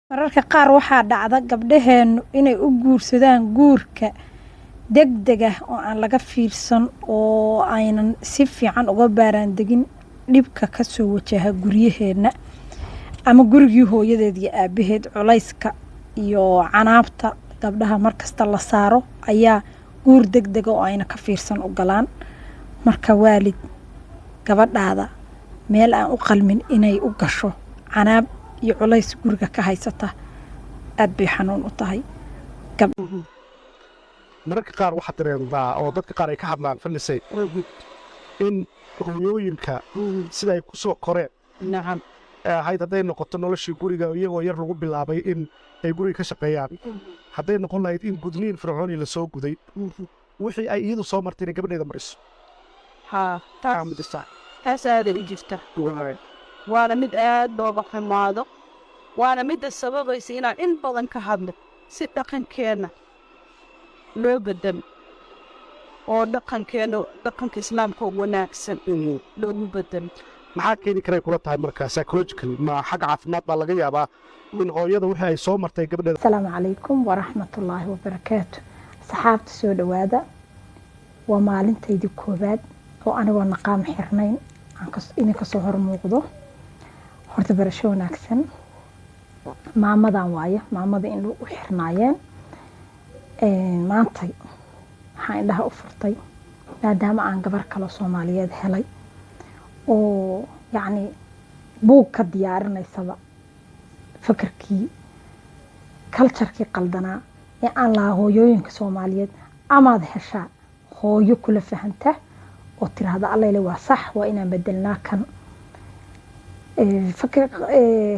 Mararka qaar waxaa dhacda gabdhaheenu inay u guursadaan guurka degdeg ah oo aan laga fiirsan oo aynan si fiican uga baaraandegin dhibka ka soo wajaha guryaheena ama gurigii hooyadeed iyo aabaheed culayska iyo canaabta gabdhaha markasta la saaro ayaa guur degdeg oo ayna ka fiirsan u galaan marka waalid gabadhaada meel aan u qalmin inay u gasho canaab iyo culays guriga ka haysata aad bay xanuun u tahay mararka qaar waxaa dareemdaa oo dadka qaar ay ka hadlaan fallisay in hooyooyinka sida ay ku soo koreen ahayd hadday noqoto noloshii guriga iyagoo yar lagu bilaabay in ay guriga ka shaqeeyaan hadday noqon lahayd in gudniin fircooni la soo guday wixii ay iyadu soo martay inay gabadheeda mariso taas aaday u jirta waana mid aad looga xumaado waana midda sababaysa inaan in badan ka hadlo si dhaqankeenna loo bedelo oo dhaqanka islaamka wanaagsan loogu bedelo maxaa keeni karay kula tahay markaa psychological ma xag caafimaad baa laga yaabaa in hooyada wixii ay soo martay gabadheeda asalaamu calaykum waraxmatullaahi wabarakaatu saxaabta soo dhowaada waa maalintaydii koowaad oo anigoo naqaam xirnayn idinka soo hor muuqdo horta barasho wanaagsan maamadan waaye maamada in u xirnaayeen maantay waxaan indhaha u furtay maadaama aan gabar kale soomaaliyeed helay oo yacni buug ka diyaarinaysaba fakarkii kaljarkii qaldanaa ee aan lahaa hooyooyinka soomaaliyeed amaad heshaa hooyo kula fahanta oo tiraahda allayle waa sax waa inaan bedelnaa kan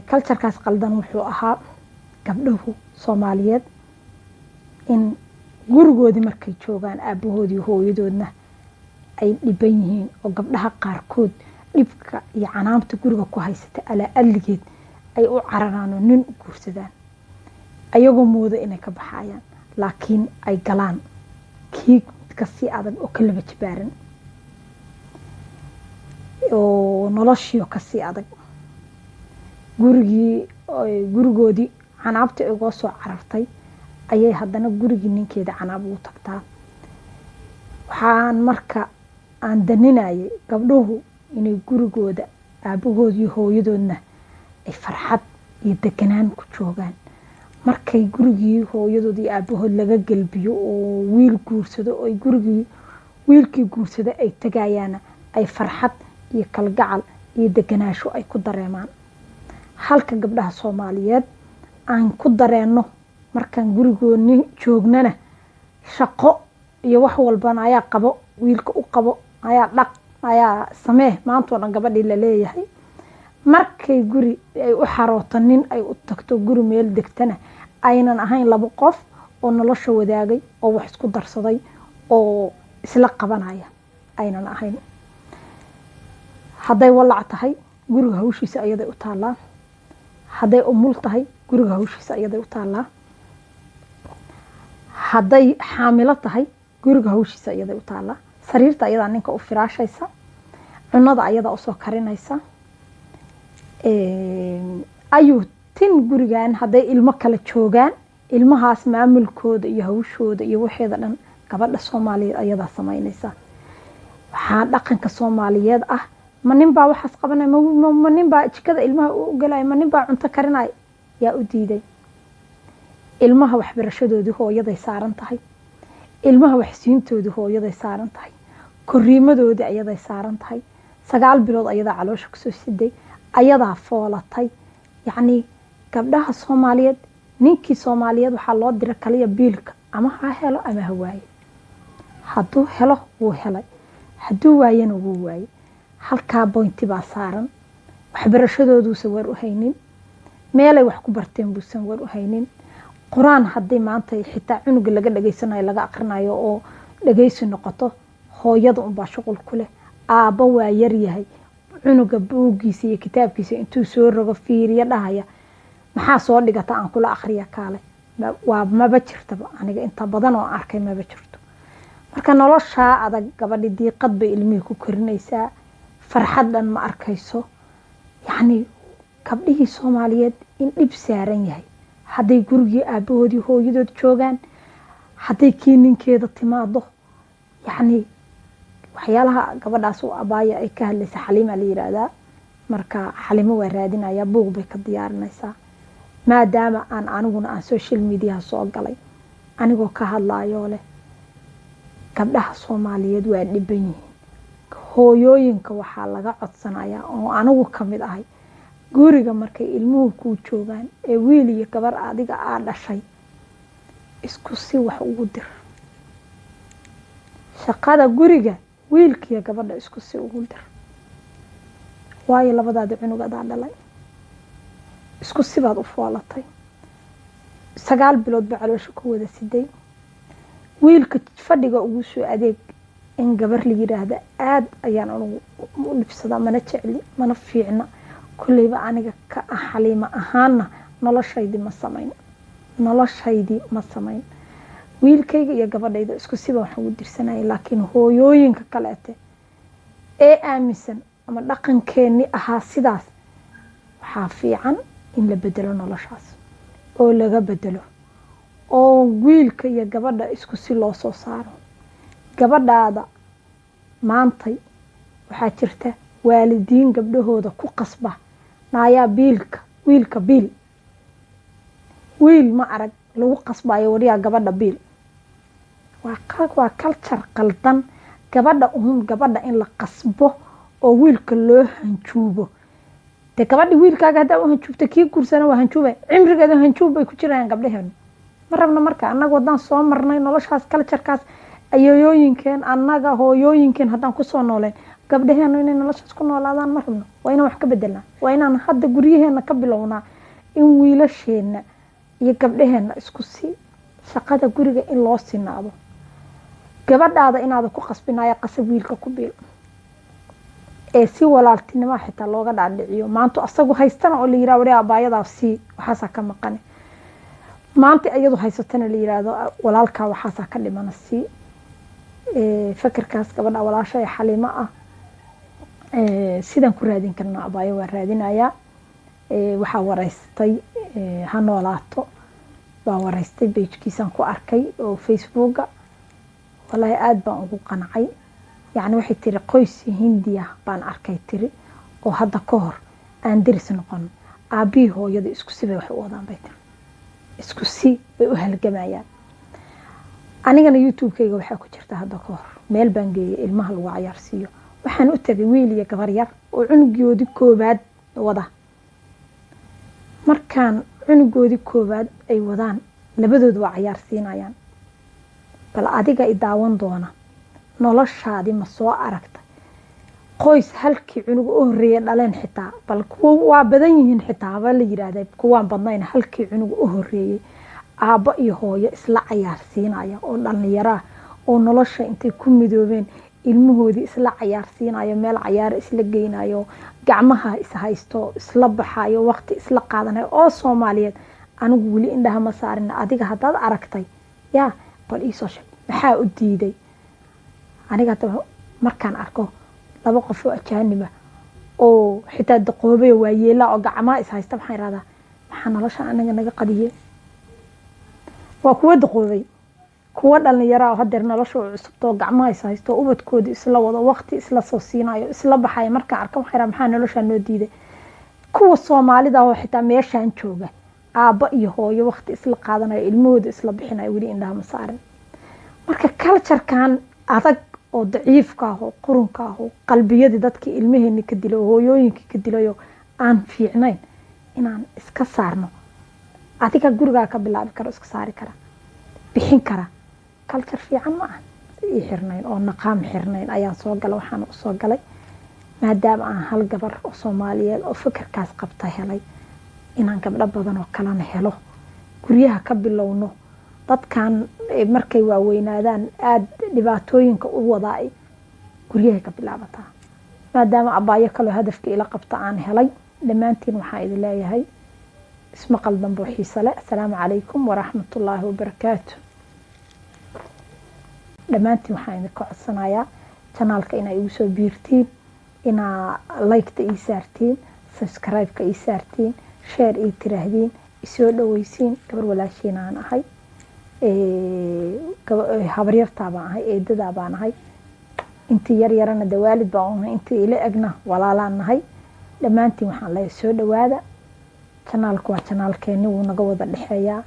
kaljarkaas qaldan wuxuu ahaa gabdhahu soomaaliyeed in gurigoodii markay joogaan aabahoodii hooyadoodna ay dhiban yihiin oo gabdhaha qaarkood dhibka iyo canaamta guriga ku haysata alaa alligeed ay u cararaan oo nin u guursadaan ayagoo mooda inay ka baxayaan laakiin ay galaan kii kasii adag oo ka laba jabaaran oo noloshii kasii adag gurigoodii canaabta igoo soo carartay ayay haddana gurigii ninkeeda canaab ugu tagtaa waxaan marka aan daninayay gabdhuhu inay gurigooda aabahood iyo hooyadoodna ay farxad iyo deganaan ku joogaan markay gurigii hooyadood iyo aabahood laga gelbiyo oo wiil guursado oo gurigii wiilkii guursado ay tagayaana ay farxad iyo kalgacal iyo deganaasho ay ku dareemaan halka gabdhaha soomaaliyeed aan ku dareenno markaan gurigoodni joognana shaqo iyo wax walbana ayaa qabo wiilka u qabo ayaa dhaq ayaa samee maantoo dhan gabadhii la leeyahay markay guri ay u xarooto nin ay u tagto guri meel degtana aynan ahayn laba qof oo nolosha wadaagay oo wax isku darsaday oo isla qabanaya aynan ahayn hadday walac tahay guriga hawshiisa ayaday u taallaa hadday umul tahay guriga hawshiisa ayaday u taallaa hadday xaamilo tahay guriga hawshiisa ayaday u taallaa sariirta ayadaa ninka u firaashaysa cunada ayadaa usoo karinaysa ayuu tin gurigan hadday ilmo kala joogaan ilmahaas maamulkooda iyo hawshooda iyo waxeeda dhan gabadha soomaaliyeed ayadaa samaynaysa waxaa dhaqanka soomaaliyeed ah ma nin baa waxaas qabanaya ma nin baa jikada ilmaha u galaya ma nin baa cunto karinaya yaa u diiday ilmaha waxbarashadoodii hooyaday saaran tahay ilmaha waxsiintoodii hooyaday saaran tahay koriimadoodii ayaday saaran tahay 9 bilood ayadaa caloosha kusoo siday ayadaa foolatay yacni gabdhaha soomaaliyeed ninkii soomaaliyeed waxaa loo dira kaliya biilka ama ha helo ama ha waaye hadduu helo wuu helay hadduu waayana wuu waaye halkaa boynti baa saaran waxbarashadooduusan war u haynin meelay wax ku barteen buusan war u haynin qur-aan haddii maanta xitaa cunuga laga dhageysanayo laga aqrinayo oo dhageysi noqoto hooyada unbaa shuqul ku leh aabba waa yaryahay cunuga buuggiisa iyo kitaabkiisa intuu soo rogo fiiriyo dhahaya maxaa soo dhigata aan kula aqriya kaale waa maba jirtaba aniga inta badan oo arkay maba jirto marka noloshaa adag gabadhi diiqad bay ilmihii ku korinaysaa farxad dhan ma arkayso yacni gabdhihii soomaaliyeed in dhib saaran yahay hadday gurigii aabahoodii hooyadood joogaan hadday kii ninkeeda timaado yacni waxyaalaha gabadhaas u abaaya ay ka hadlaysa xaliima la yiraahdaa marka xalimo waa raadinaya buug bay ka diyaarinaysaa maadaama aan aniguna aan social media soo galay anigoo ka hadlayo leh gabdhaha Soomaaliyeed waa dhiban yihiin hooyooyinka waxaa laga codsanayaa oo anigu kamid ahay guriga markay ilmuhu ku joogaan ee wiil iyo gabar adiga aa dhashay isku si wax ugu dir shaqada guriga wiilka iyo gabadha isku si ugu dir waayo labadaada cunug adaa dhalay isku si baad u foolatay 9 bilood ba caloosha ku wada siday wiilka fadhiga ugu soo adeeg in gabar la yiraahdo aad ayaan ugu libsada mana jecli mana fiicna kullayba aniga ka xaliima ahaana noloshaydii ma samayn wiilkayga iyo gabadhayda isku siba waxaan u dirsanay laakiin hooyooyinka kale ee aaminsan ama dhaqankeeni ahaa sidaas waxaa fiican in la bedelo noloshaas oo laga bedelo oo wiilka iyo gabadha isku si loo soo saaro gabadhaada maantay waxaa jirta waalidiin gabdhahooda ku qasba naayaa wiilka biil wiil ma arag lagu qasbayo wariyaa gabadha biil waa culture qaldan gabadha in la qasbo oo wiilka loo hanjuubo de gabadhi wiilkaaga hadaa u hanjuubta kii guursana waa hanjuubay cimrigeeda hanjuub bay ku jiraan gabdhaheena ma rabna marka annaga wadaan soo marnay noloshaas culturekaas ayooyooyinkeen annaga hooyooyinkeen haddaan ku soo nooleen gabdhaheena inay noloshaas ku noolaadaan ma rabno waa inaan wax ka bedelnaa waa inaan hadda guryaheena ka bilownaa in wiilasheena iyo gabdhaheena isku si shaqada guriga in loo sinaado gabadhaada inaad ku qasbinaaya qasab wiilka ku biil ee si walaaltinimo xitaa looga dhaadhiciyo maanta asagu haystana oo la yiraahdo wariyaa abaayada si waxaasa ka maqan maanta iyadu haysatana la yiraahdo walaalka waxaasa ka dhimana si fikirkaas gabadha walaashay xaliimo ah sidan ku raadin karnaa abaayo waa raadinaya waxaa wareystay ha noolaato waa wareystay page-kiisan ku arkay oo Facebook wallahi aad baan ugu qancay يعني waxay tiri qoys Hindiya baan arkay tiri oo hadda ka hor aan diris noqon aabi hooyada isku si bay wax u wadaan bay tiri isku si bay u halgamayaan anigana YouTube-kayga waxa ku jirta hadda ka hor meel baan geeyay ilmaha lagu ciyaarsiyo waxaan u tagay wiil iyo gabar yar oo cunugoodi koobaad wada markaan cunugoodi koobaad ay wadaan labadoodu waa ciyaarsiinayaan bal adiga i daawan doona noloshaadi ma soo aragtay qoys halkii cunug u horeeyay dhaleen xitaa bal kuwa waa badan yihiin xitaa ba la yiraahday kuwaan badnayn halkii cunug u horeeyay aaba iyo hooyo isla ciyaarsiinaya oo dhalinyaro oo nolosha intay ku midoobeen ilmahoodii isla ciyaarsiinayo meel ciyaar isla geynayo gacmaha is haysto isla baxayo waqti isla qaadanayo oo Soomaaliyeed anigu wali indhaha ma saarin adiga hadaad aragtay yaa bal ii soo sheeg maxaa u diiday aniga markaan arko laba qof oo ajaaniba oo xitaa daqoobay waa yeela oo gacmaha is haysta maxay raada maxaa nolosha anaga naga qadiyay waa kuwa daqoobay kuwa dhalinyaro hadeer nolosha cusubto gacmaha is haysto ubadkoodi isla wada waqti isla soo siinayo isla baxay markaan arko maxaa nolosha noo diiday kuwa Soomaalida oo xitaa meeshaan jooga aaba iyo hooyo waqti isla qaadanayo ilmahooda isla bixinayo wali indhaha ma saarin marka culture-kan adag oo daciifka ah oo qurunka ah oo qalbiyada dadka ilmaheena ka dilo hooyooyinka ka dilayo aan fiicnayn inaan iska saarno adiga guriga ka bilaabi karo iska saari kara bixin kara culture fiican ma ah ii xirnayn oo naqaam xirnayn ayaan soo galay waxaan u soo galay maadaama aan hal gabar oo Soomaaliyeed oo fikirkaas qabta helay inaan gabdho badan oo kalena helo guryaha ka bilowno dadkan markay waaweynaadaan aad dhibaatooyinka u wadaay guryaha ka bilaabataa maadaama abaayo kale hadafka ila qabta aan helay dhamaantiin waxaan idin leeyahay isma qaldan boo xiiso leh assalaamu calaykum waraxmatullaahi wabarakaatu dhamaantiin waxaan idin ka codsanayaa channelka inay igu soo biirtiin inaa like-ta ii saartiin subscribe-ka ii saartiin share ii tiraahdeen isoo dhaweysiin gabar walaashiin aan ahay habaryartaa baan ahay eedadaa baan ahay intii yar yarana de waalid baan ahay intii ila egna walaalaan nahay dhammaantiin waxaan leeyahay soo dhawaada janaalku waa janaalkeeni wuu naga wada dhexeeyaa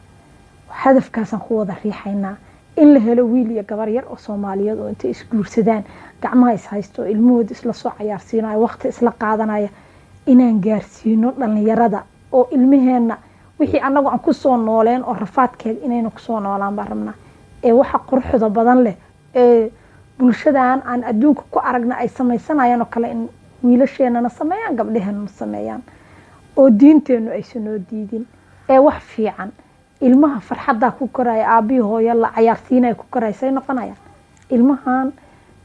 hadafkaasaan ku wada riixaynaa in la helo wiil iyo gabar yar oo Soomaaliyeed oo intay isguursadaan gacmaha is haysto ilmahooda isla soo ciyaarsiinayo waqti isla qaadanaya inaan gaarsiino dhalinyarada oo ilmaheena wixii anagu aan ku soo nooleen oo rafaadkeed inayna ku soo noolaan baan rabnaa ee waxa quruxda badan leh ee bulshadan aan adduunka ku aragna ay samaysanayaan oo kale in wiilasheenana sameeyaan gabdhaheena sameeyaan oo diinteenu ay soo diidin ee wax fiican ilmaha farxada ku koraya aabi hooyo la ciyaarsiinay ku koraysay noqonayaan ilmahan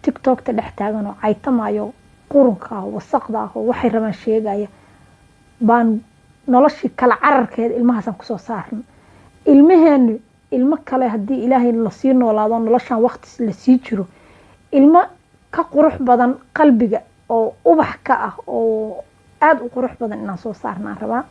TikTok ta dhex taagan oo caytamayo qurunka wasaqda oo waxay rabaan sheegaya baan noloshii kala cararkeed ilmahaas aan ku soo saarno ilmaheenu ilmo kale hadii ilaahay la sii noolaado noloshan waqti la sii jiro ilmo ka qurux badan qalbiga oo ubax ka ah oo aad u qurux badan inaan soo saarnaa rabaa